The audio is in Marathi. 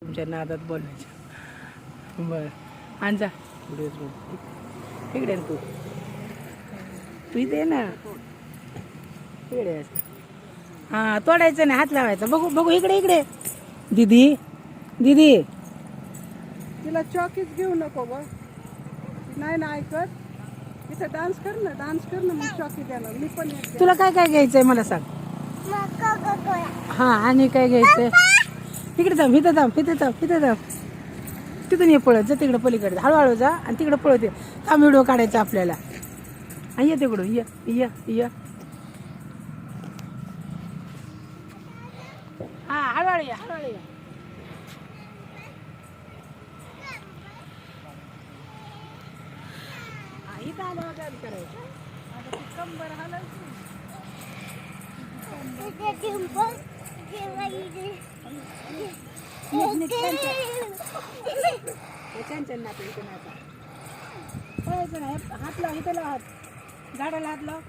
तुमच्या नादात बोलायचं बरं आण जा पुढे इकडे तू तू इथे ना इकडे हां तोडायचं नाही हात लावायचा बघू बघू इकडे इकडे दीदी दीदी तिला चॉकीच घेऊ नको बघ नाही ना ऐकत इथं डान्स कर ना मग चॉकी द्यायला मी पण येते. तुला काय काय घ्यायचंय मला सांग हां आणि काय घ्यायचंय तिकडे जा इथं थांब इथं थांब इथं थांब तिथून ये पळत जा तिकडं पलीकडे हळूहळू जा आणि तिकडं पळत ये थांब व्हिडिओ काढायचा आपल्याला आणि ये तिकडून ये ये ये हां हळूहळू या हळूहळू या इथं आल्यावर काय करायचं आता ती कंबर हलवची पळायचं नाही हात लाव इथं लाव हात झाडाला हात लाव